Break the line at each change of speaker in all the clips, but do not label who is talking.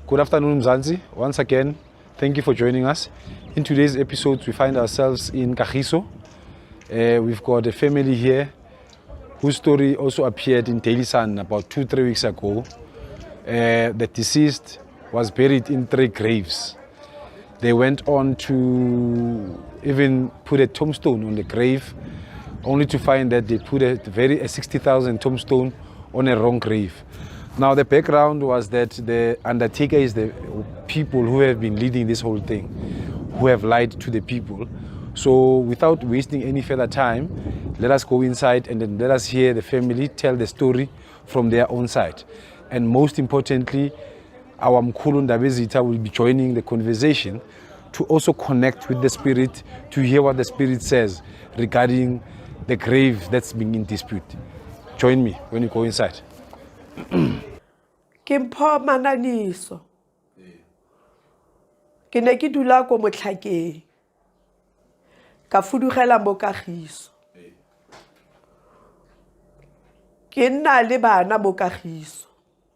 Good afternoon, Mzansi. Once again, thank you for joining us. In today's episode, we find ourselves in Kagiso. We've got a family here whose story also appeared in Daily Sun about 2-3 weeks ago. The deceased was buried in 3 graves. They went on to even put a tombstone on the grave, only to find that they put a 60,000 tombstone on a wrong grave. Now the background was that the undertaker is the people who have been leading this whole thing, who have lied to the people. So without wasting any further time, let us go inside and then let us hear the family tell the story from their own side. And most importantly, our Mkhulu Ndabezitha will be joining the conversation to also connect with the spirit, to hear what the spirit says regarding the grave that's being in dispute. Join me when you go inside.
Ke mpho Mananiso. Ke ne ke dula ko Motlhakeng. Ka fudugela mo Kagiso. Ke nna le bana mo Kagiso.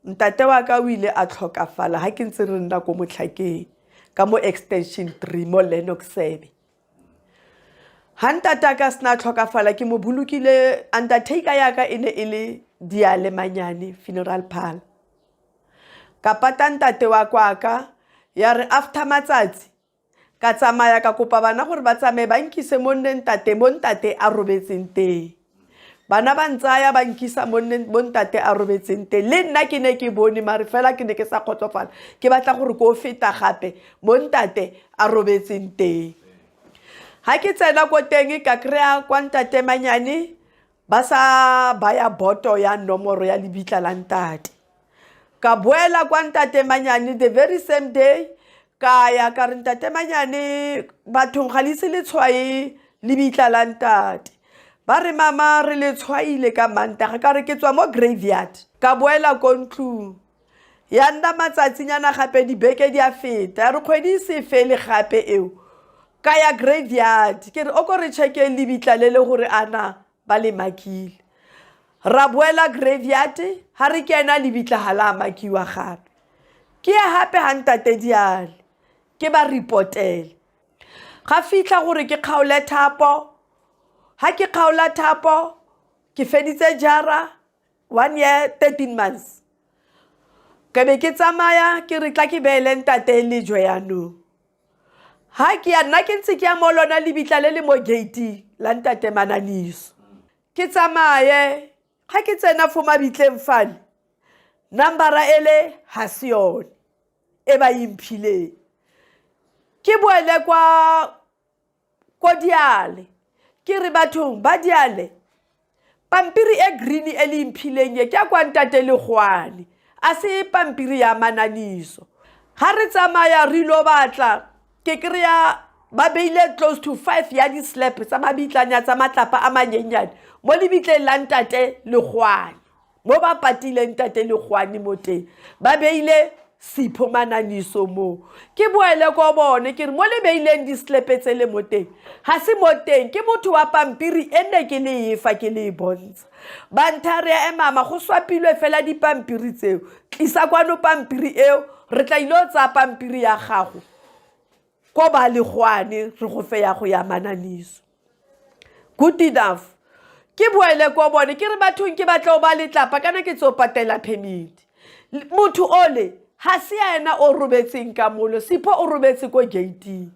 Ntate wa ka o ile a tlhokafala ha ke ntse re nna ko Motlhakeng ka mo extension 3 mo Lennox 7. Ha ntata ka sna tlhokafala ke mo bulukile undertaker ya ka ene ele Diale Manyane funeral parlor. Ka pata ntate wa kwaka ya re after matsatsi ka tsamaya ka kopa bana gore ba tsamaye ba nkise mo ntate a robetseng teng. Bana ba ntsaya ba nkisa mo ntate a robetseng teng. Le nna ke ne ke bone mare fela ke ne ke sa kgotsofala. Ke batla gore go feta gape mo ntate a robetseng teng. Ha ke tsena ko teng ka krea kwa ntate Manyane ba sa baya boto ya nomoro ya lebitla la ntate. Ka boela kwa ntate Manyane the very same day ka ya ka re ntate Manyane bathong ga le se le tshwae lebitla la ntate. Ba re mama re le tshwaile ka Mantaga ka re ke tswa mo graveyard. Ka boela ko ntlong ya nda matsatsinyana gape dibeke di a feta re kgwedi se fele gape eo ka ya graveyard ke re o ko re cheke lebitla le le gore ana ba le makile. Ra boela graveyard ha re kena lebitla ha la makiwa gape. Ke ya hape ha ntate Diale ke ba reportele. Ga fitla gore ke kgaole thapo. Ha ke kgaola thapo ke feditse jara 1 year 13 months. Ke be ke tsamaya ke re tla ke beele ntate lejo yano. Ha ke ya nna ke ntse ke ya mo lona lebitla le le mo gate la ntate Mananiso. Ke tsamaye ha ke tsena fo mabitleng fane nambara ele ha se yone e ba imphile. Ke boele kwa Diale ke re bathong ba Diale pampiri e green e le imphileng ye ke kwa ntate Legwane a se pampiri ya Mananiso. Ha re tsamaya re lo batla ke kreya ba beile close to 5 ya di slap tsa mabitlanya tsa matlapa a manyenyane mo lebitleng la ntate Legwane mo ba patile ntate Legwane mo teng ba beile Sipho Mananiso mo. Ke boele ko bone ke re mo le beileng di slap tse le mo teng ha se mo teng ke motho wa pampiri ene ke le efa ke le bontsha. Ba nthare e mama go swapilwe fela di pampiri tseo tlisa kwano pampiri eo re tla ilo tsa pampiri ya gago ko ba Legwane re go fe ya go ya Mananiso. Good enough. Ke boele ko bone ke re bathong ke batla o ba letlapa kana ke tso patela permit. Motho ole ha se yena o robetseng ka molo Sipho o robetse ko gate.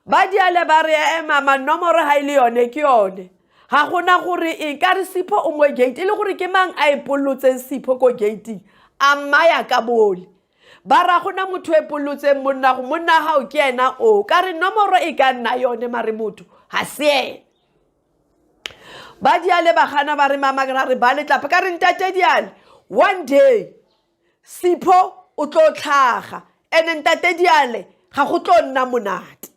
Ba Diale ba re mama nomoro ha ile yone ke yone. Ha gona gore e ka re Sipho o mo gate le gore ke mang a ipollotseng Sipho ko gate a maya ka bole. Ba ra gona motho e pollotseng monna ha o ke yena o ka re nomoro e ka nna yone mare motho ha se yena. Ba Diale ba gana ba re mama ka re ba letlapa ka re ntate Diale one day Sipho o tlo tlhaga ene ntate Diale ga go tlo nna monate.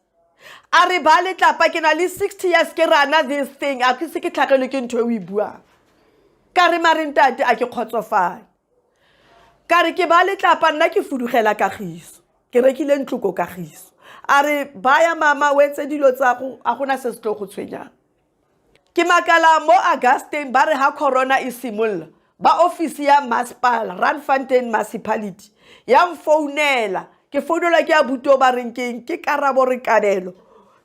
A re ba letlapa ke na le 60 years ke rana this thing a ke se ke tlhagelo ke ntho e o e buang. Ka re mare ntate a ke kgotsofala. Ka re ke ba letlapa nna ke fudugela Kagiso ke rekile ntlo ko Kagiso. A re baya mama o etse dilo tsa go a gona se se tlo go tshwenyang. Ke makala mo Augusteng ba re ha corona e simolla ba ofisi ya masepala Randfontein municipality ya mfounela ke founela ke abuto ba reng ke Karabo re Kabelo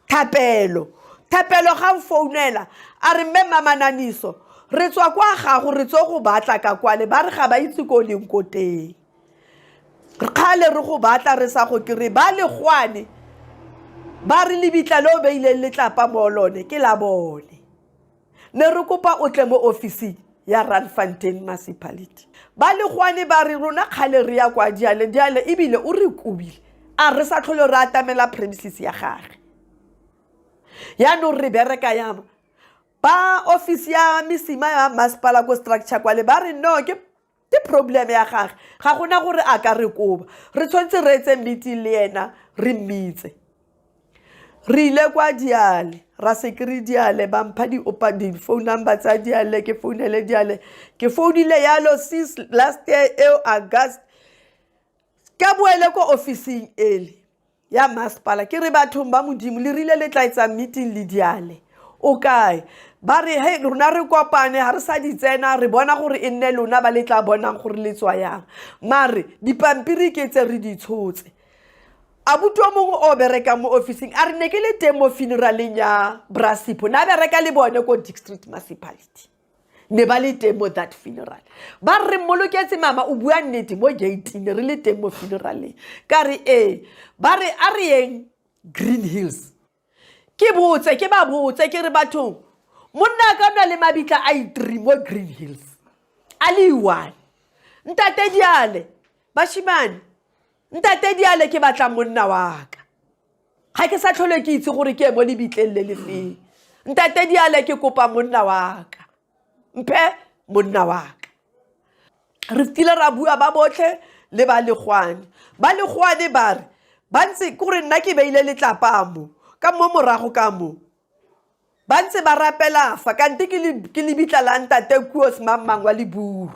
Thapelo ga mfounela a re mme Mamananiso re tswa kwa gago re tso go batla ka kwale ba re ga ba itse ko leng ko teng khale re go batla re sa go ke re ba le gwane ba re lebitla lo beile letlapa mo lone ke la bone ne re kopa o tle mo ofisi ya Randfontein municipality ba le gwane ba re rona khale re ya kwa diale ebile o re kubile a re sa tlhole re atamela premises ya gage ya no re bereka yama ba ofisi ya misima ya masepala ko structure kwale ba re no ke problem ya gage ga gona gore a ka re koba re tshwantse re etse meeting le yena re mmitse re ile kwa diale ra sekiri diale ba mpha di phone number tsa diale ke founele diale ke founile yalo since last year August ka boele ko ofising ele ya masepala ke re bathong ba modimo le rile le tla etsa meeting le diale o kae ba re he rona re kopane ha re sa di tsena re bona gore e nne lona ba le tla bonang gore le tswa yang mare dipampiri ke tse re di tshotse abuto mongwe o bereka mo officing a re ne ke le teng mo funeraleng ya Brasipo na bereka le bone ko district municipality ne ba le teng mo that funeral ba re moloketse mama o bua nnete mo gateine re le teng mo funeraleng ka re ba re a re yeng Green Hills ke botse ke ba botse ke re bathong monna ka na le mabitla a 3 mo Green Hills ali 1 ntate diale bashimane ntate diale ke batla monna wa ka ga ke sa tlhole ke itse gore ke mo le bitleng le lefeng ntate diale ke kopa monna wa ka mphe monna wa ka re fitile ra bua ba botlhe le ba legwane ba re ba ntse gore nna ke beile letlapa mo ka mo morago ka mo ba ntse ba rapela fa kante ke le bitla la ntate kuos mamang wa leburu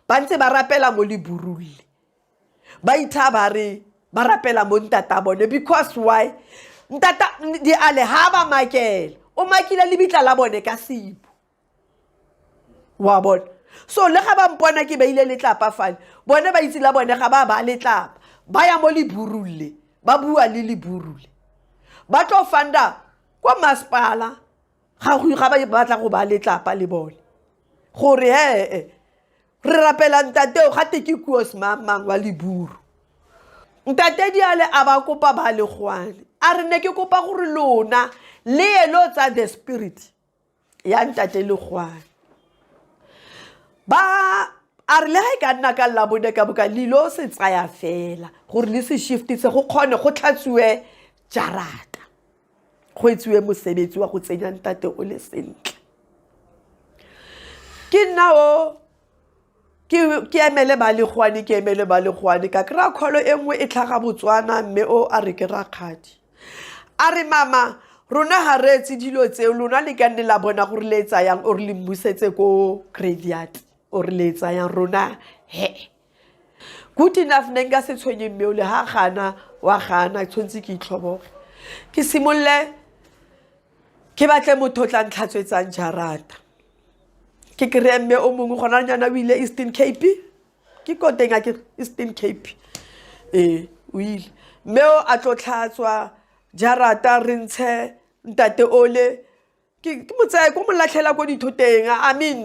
ba ntse ba rapela mo leburulle ba itha ba re ba rapela mo ntata bone because why ntata di ale ha ba makela o makile le bitla la bone ka sipo wa bona so le ga ba mpona ke beile letlapa fane bone ba itse la bone ga ba letlapa ba ya mo leburulle ba bua le leburulle ba tlo fanda kwa masepala ga ba batla go ba letlapa le bone gore re rapela ntate o gate ke kuos mamang wa leburu ntate diale a ba kopa ba legwane a re ne ke kopa gore lona le elo tsa the spirit ya ntate legwane ba a re le ga ka nna ka labone ka boka lilo se tsaya fela gore le se shiftitse go kgone go tlhatsiwe jarata go etsiwe mosebetsi wa go tsenya ntate o le sentle ke nao ke emele ba legwane ka kra kholo engwe e tlhaga Botswana mme o a re ke rakgadi a re mama rona ha re tse dilo tse lona le ka nne la bona gore le tsayang o re le mbusetse ko graveyard o re le tsayang rona good enough ne nga se tshwenye mme o le ha gana wa gana tshwntse ke itlhoboge ke simolle ke batle motho tla ntlhatswetsang jarata ke kry mme o mongwe gona nyana o ile Eastern Cape ke kotenga ke Eastern Cape o ile mme o a tlo tlhatswa jarata re ntshe ntate ole ke motsae ko molatlhela ko dithoteng I mean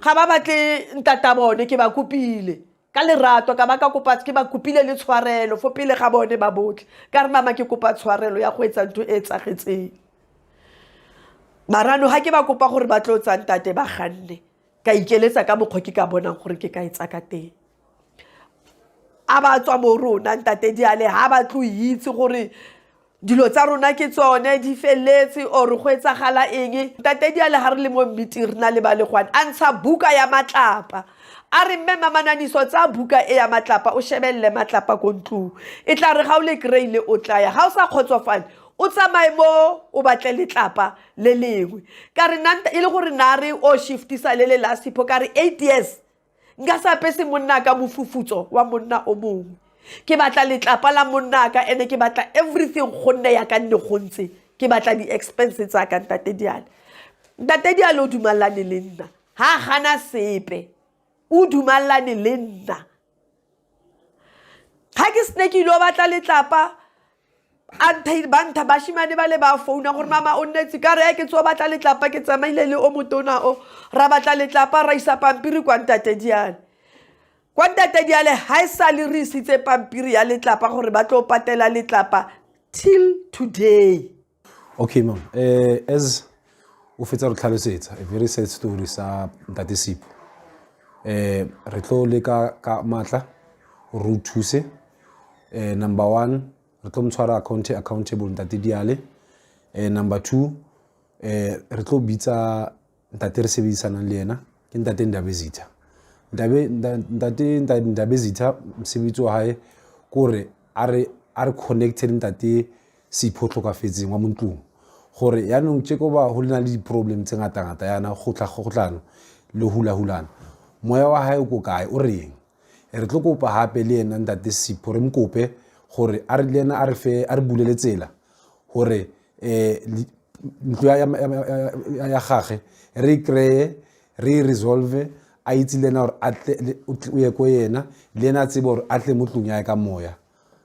ga ba batle ntata bone ke ba kopile ka lerato ka ba ka kopa ke ba kopile le tshwarelo fo pele ga bone ba botle ka re mama ke kopa tshwarelo ya go etsa ntho e tsagetseng marano ha ke ba kopa gore ba tlo tsa ntate ba ganne ka ikeletsa ka mokgoki ka bonang gore ke ka etsa ka teng a ba tswa mo rona ntate diale ha ba tlo itse gore dilo tsa rona ke tsone di feletse o re go etsagala eng ntate diale ha re le mo meeting rena le ba legwane a ntsha buka ya matlapa a re mme Mamananiso tsa buka e ya matlapa o shebelle matlapa ko ntlong e tla re ga o le kreile o tla ya ga o sa khotsofala o tsamaye mo o batle letlapa le lengwe ka re nanta ile gore na re o shiftisa le last ipo ka re 8 years nga sa pese monna ka mofufutso wa monna o mongwe ke batla letlapa la monna ka ene ke batla everything gonne ya ka nne gontse ke batla di expenses tsa ka ntate diale o dumalane le nna ha gana sepe o dumallane le nna ga ke snake lo batla letlapa bantha bashimane ba le ba founa gore mama o nnetse ka re ke tso batla letlapa ke tsamaile le o motona o ra batla letlapa ra isa pampiri kwa ntate Diane ha sa le re isitse pampiri ya letlapa gore ba tlo patela letlapa till today.
Okay mom, as o fetsa re tlhalosetsa a very sad story sa ntate Sipho. Re tlo le ka matla re thuse. Number 1, re tlo mtshwara accountable ntate Diale. Number 2, re tlo bitsa ntate re sebedisanang le yena ke ntate Ndabezitha. Ndabezitha msebetsi wa hae kore are connected ntate Sipho tlhokafetseng wa montlong gore ya nong tsheko ba ho lena le di problem tse ngata yana go tlano le hulahulana moya wa hae go kae o reng re tlo kopa hape le yena ntate Sipho re mkope gore a re le yena a re bulele tsela gore ntlo ya gagwe re kreye re resolve a itse lena gore atle o ye ko yena le yena tsebe gore atle mo tlong ya ka moya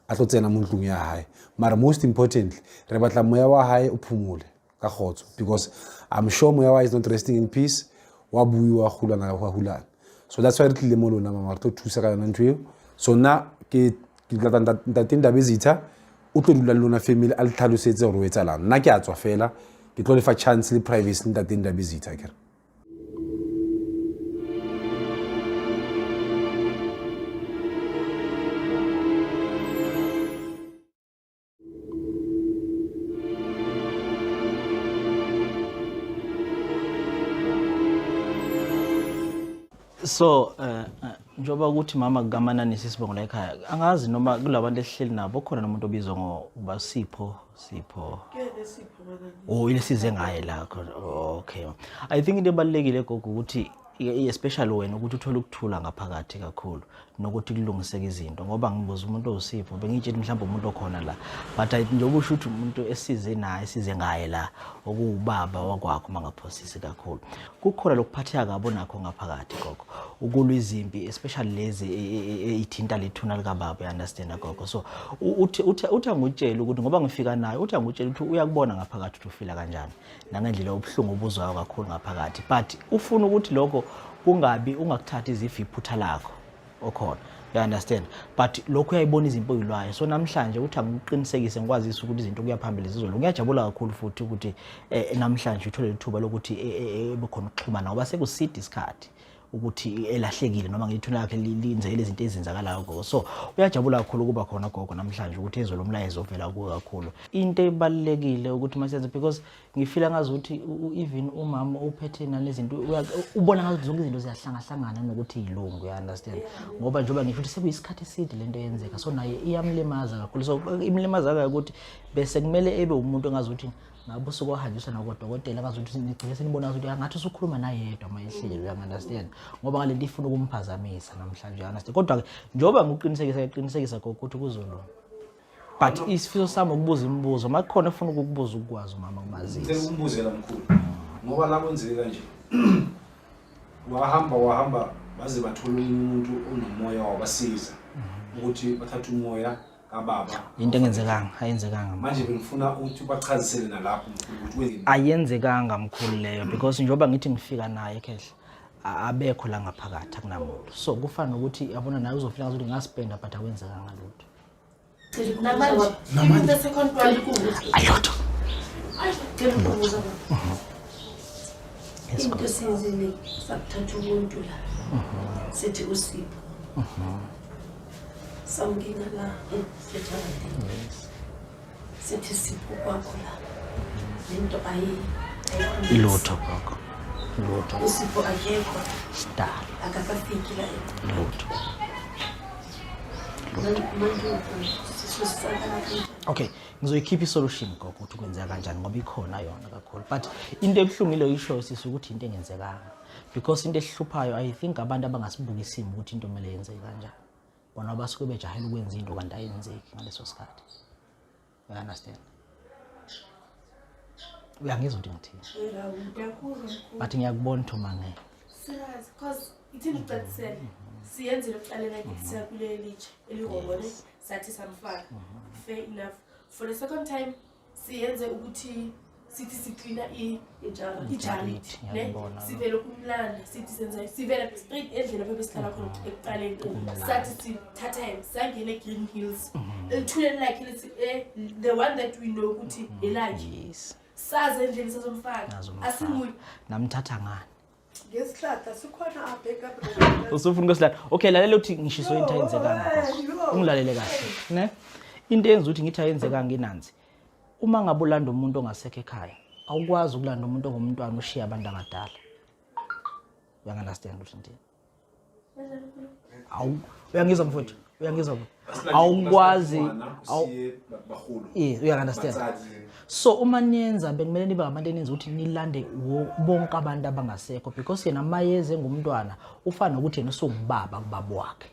a tlo tsena mo tlong ya hae mara most importantly re batla moya wa hae o phumule ka khotso because I'm sure moya wa is not resting in peace wa buiwa hulana so that's why re tlile mo lona mama re tlo thusa ka yona ntwe so na ke tla ntate Ndabezitha o tlo dula le lona family a le tlhalosetse gore o etsalang nna ke a tswa fela ke tlo le fa chance le privacy ntate Ndabezitha ke
So njoba ukuthi mama kukaManani sisibongo la ekhaya angazi noma kulabantu ehleli nabo khona nomuntu obizwa ngoba Sipho oh ile size ngaye la okay I think into ebalekile gogo ukuthi especially wena ukuthi uthole ukuthula ngaphakathi kakhulu nokuthi kulungiseke izinto ngoba ngibuza umuntu oSipho bengitshela mhlawumbe umuntu okhona la but njengoba usho ukuthi umuntu esize naye size ngaye la okuubaba wakwakho mangaphosisi kakhulu kukhona lokuphatheka kabo nakho ngaphakathi gogo ukulwa izimpi especially lezi ithinta lethuna lika baba you understand gogo so uthi angutshela ukuthi ngoba ngifika naye uthi angutshela ukuthi uyakubona ngaphakathi ukuthi ufila kanjani nangendlela obhlungu obuzwayo kakhulu ngaphakathi but ufuna ukuthi lokho kungabi ungakuthatha iziphutha lakho okhona you understand but lokho uyayibona izimpo ezilwayo so namhlanje uthi angiqinisekise ngikwazisa ukuthi izinto kuyaphambili zizolo ngiyajabula kakhulu futhi ukuthi namhlanje uthole ithuba lokuthi bekhona ukuxhumana ngoba sekusidi isikhathi ukuthi elahlekile noma ngithuna yakhe linzele izinto ezenzakalayo gogo so uyajabula kakhulu kuba khona gogo namhlanje ukuthi ezolo umlayezo ovela kuwe kakhulu into ebalekile ukuthi masiyazi because ngifila ngazi ukuthi even umama uphethe nalezinto ubona ngathi zonke izinto ziyahlangana nokuthi ilungu you understand ngoba njoba ngisho ukuthi sekuyisikhathi eside lento yenzeka so naye iyamlimaza kakhulu so imlimaza kakhulu ukuthi bese kumele ebe umuntu engazi ukuthi ngabo sokuhanjiswa nakodokotela ngathi ukuthi nigcine senibona ukuthi ngathi usukhuluma naye yedwa mayehlelo you understand ngoba ngale ndifuna ukumphazamisa namhlanje you understand kodwa njoba ngiqinisekisa ukuthi kuzolo but isifiso sami ukubuza imibuzo makukhona ufuna ukukubuza ukwazi mama kumazisi
ngicela umbuzela mkhulu ngoba la kwenzeke kanje wahamba baze bathola umuntu onomoya wabasiza ukuthi bathathe umoya kababa
into engenzekanga ayenzekanga
manje bengifuna ukuthi bachazisele nalapho mkhulu ukuthi wenzeni
ayenzekanga mkhulu leyo because njoba ngithi ngifika naye ekhehla abekho la ngaphakathi akunamuntu so kufana ukuthi yabona naye uzofika ukuthi ngaspenda but akwenzekanga lutho
namanje the second one
ayotho
into sizile sakuthatha umuntu la sithi uSipho samkina la eSetharadi sithi Sipho kwakho la into
ilutho gogo lutho
uSipho akekho
star
akakafiki la
lutho
manje sisosakala
okay ngizoyikhipha isolution gogo ukuthi kwenzeka kanjani ngoba ikhona yona kakhulu but into ebuhlungile isho sisi ukuthi into engenzekanga because into ehluphayo I think abantu abangasibukisi ukuthi into kumele yenzeke kanjani bona basuke bejahela ukwenza into kanti ayenzeki ngaleso sikhathi you understand uyangizwa ukuthi ngithini but ngiyakubona Thuma ngeke
serious cause ithini ucacisele siyenze lokuqalela ngithi siyakuleli litshe elihongole sathi samfaka fair enough for the second time siyenze ukuthi sithi siklina ijarity ne sivele kumlanda sithi senza sivela straight endlela phela sihlala khona ekuqaleni sathi sithatha him sangene Green Hills elithuleni lakhe lithi the one that we know ukuthi elakhe saze endlini sazomfaka asimuyi
namthatha ngani
ngesihlahla sikhona abheka
usufuna ukwesilahla okay lalela uthi ngishiso into ayenzekanga ungilalele kahle ne into yenza ukuthi ngithi ayenzeka nginanzi uma ngabe ulanda umuntu ongasekho ekhaya awukwazi ukulanda umuntu ongumntwana ushiya abantu abadala uyangaunderstand ukuthi ndini uyangizwa mfowethu uyangizwa awukwazi uyangaunderstand so uma niyenza bekumele nibe ngabantu enenza ukuthi nilande bonke abantu abangasekho because yena mayeze ngumntwana ufana nokuthi yena usungubaba kubaba wakhe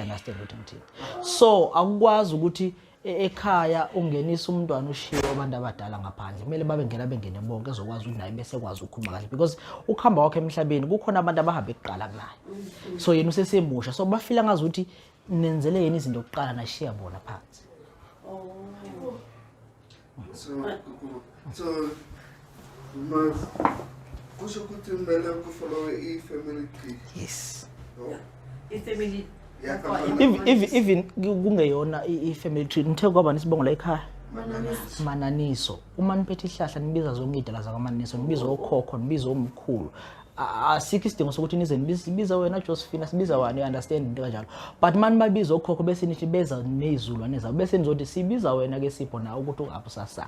understand ukuthi ngithini so akukwazi ukuthi ekhaya ungenisa umntwana ushiye abantu abadala ngaphandle kumele bengene bonke ezokwazi ukuthi naye bese kwazi ukukhuluma kahle because ukuhamba kwakhe emhlabeni kukhona abantu abahamba ekuqala kunaye so yena usesemusha so bafila ngazi ukuthi nenzele yena izinto okuqala nashiya bona phansi
so kusho ukuthi kumele kufollow i-family tree
yes
ifamily
even kungeyona i-family tree nithe kwaba nesibongo la ekhaya mananiso uma niphethe ihlahla nibiza zonke idala zakamaniso nibiza okhokho nibiza omkhulu asikho isidingo sokuthi nize nibiza wena Josephine sibiza wani understand into kanjalo but manje babiza okhokho bese nithi beza nezulwane zabo bese nizothi sibiza wena ke sipho na ukuthi ungapusasa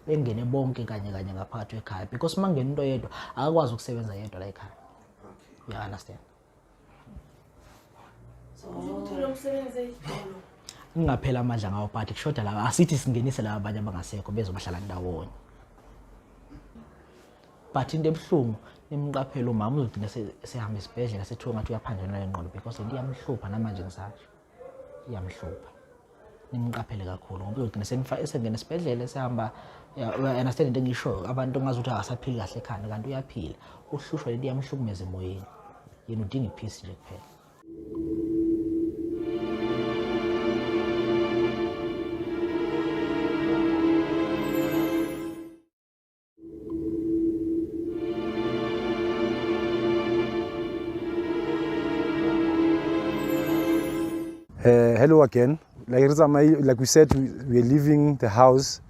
bengene bonke kanye ngaphakathi ekhaya because mangena into yedwa akakwazi ukusebenza yedwa la ekhaya you understand
ukuthola umsebenzi eyitolo
ingaphela amandla ngawo but kushoda la asithi singenise la abanye abangasekho bezobahlala ndawonye but into ebhlungu imqaphelo umama uzogcina sehamba esibhedlela sethiwa ngathi uyaphanjana ingqondo because into iyamhlupha namanje ngisasho iyamhlupha nimqaphele kakhulu ngoba uzogcina esengena esibhedlela sehamba understand into engisho abantu ngazi ukuthi akasaphili kahle ekhanda kanti uyaphila uhlushwa lento iyamhlukumeza emoyeni yena udinga ipeace nje kuphela
Hello again. Like we said, we are leaving the house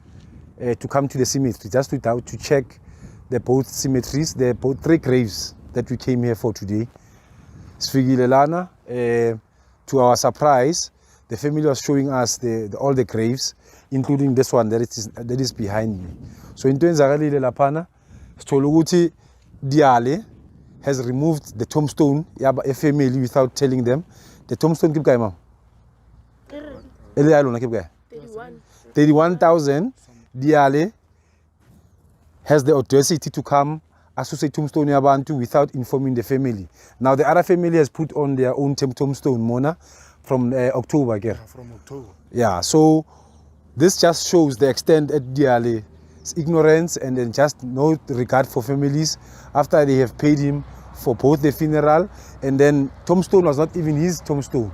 to come to the cemetery, just to check the both cemeteries, the both 3 graves that we came here for today. Sfigilelana, to our surprise, the family was showing us all the graves, including this one that is behind me. So in Twenzagalile Lapana, Stoluguti Diale has removed the tombstone, a family without telling them. The tombstone keep going, 31,000. Diale has the audacity to come associate tombstone Yabantu without informing the family. Now the other family has put on their own tombstone, Mona, from October. Yeah,
from October.
Yeah, so this just shows the extent at Diale's ignorance and then just no regard for families after they have paid him for both the funeral and then tombstone was not even his tombstone.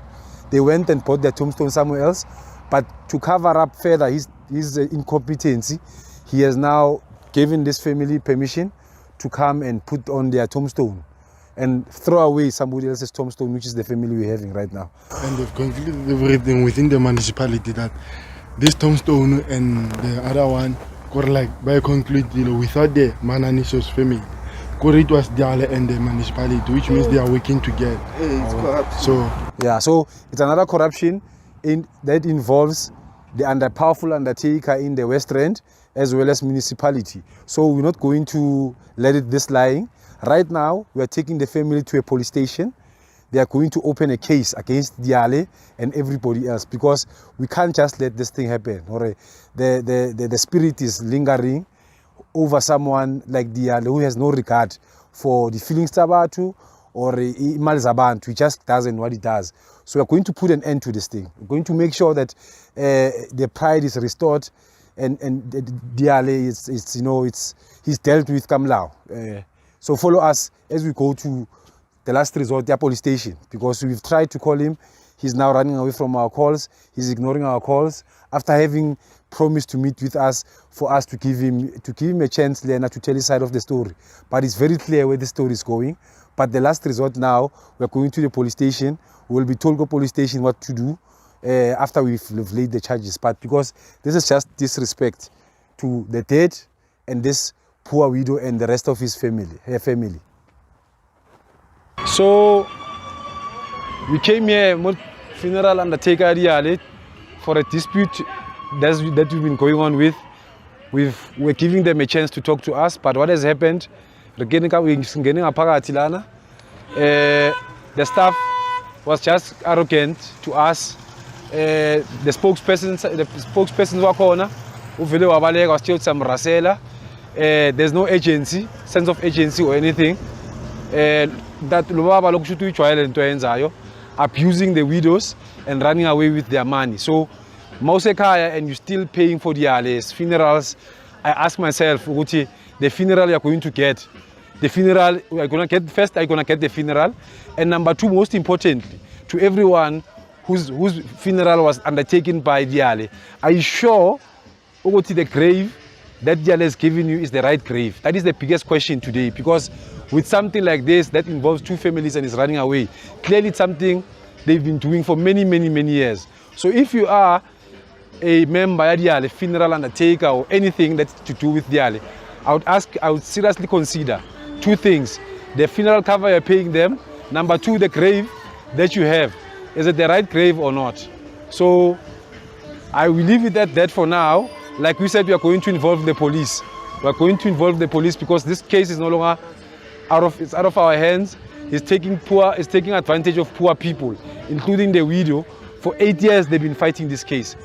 They went and bought their tombstone somewhere else, but to cover up further his incompetency, he has now given this family permission to come and put on their tombstone and throw away somebody else's tombstone, which is the family we're having right now.
And they've concluded everything within the municipality that this tombstone and the other one were like by conclude, without the Mananiso's family. It was Diale and the municipality, which means they are working together.
So it's another corruption that involves the powerful undertaker in the West End as well as municipality. So we're not going to let this lying. Right now, we are taking the family to a police station. They are going to open a case against Diale and everybody else because we can't just let this thing happen. The spirit is lingering over someone like Diale who has no regard for the feelings Tabatu or Imal Zabantu. He just doesn't what he does. So we're going to put an end to this thing. We're going to make sure that the pride is restored and Diale he's dealt with Kamlao. So follow us as we go to the last resort, the police station, because we've tried to call him. He's now running away from our calls. He's ignoring our calls after having promised to meet with us for us to give him a chance, Lena, to tell his side of the story. But it's very clear where the story is going. But the last resort now, we're going to the police station. We'll be told go police station what to do after we've laid the charges. But because this is just disrespect to the dead and this poor widow and the rest of her family. So we came here, funeral undertaker Diale, for a dispute that we've been going on with. We're giving them a chance to talk to us, but what has happened, the staff was just arrogant to us. The spokesperson was still some rasela. There's no agency, sense of agency or anything. That abusing the widows and running away with their money. So Mausekaya, and you're still paying for the funerals. I ask myself, the funeral you're going to get, the funeral you're going to get first, are you going to get the funeral? And number two, most importantly, to everyone whose funeral was undertaken by Diale, are you sure the grave that Diale has given you is the right grave? That is the biggest question today, because with something like this that involves two families and is running away, clearly it's something they've been doing for many years. So if you are a member of Diale, funeral undertaker or anything that's to do with Diale, I would seriously consider two things: the funeral cover you're paying them, number two, the grave that you have. Is it the right grave or not? So I will leave it at that for now. Like we said, we are going to involve the police. We are going to involve the police because this case is no longer out of our hands. It's taking advantage of poor people, including the widow. For 8 years they've been fighting this case.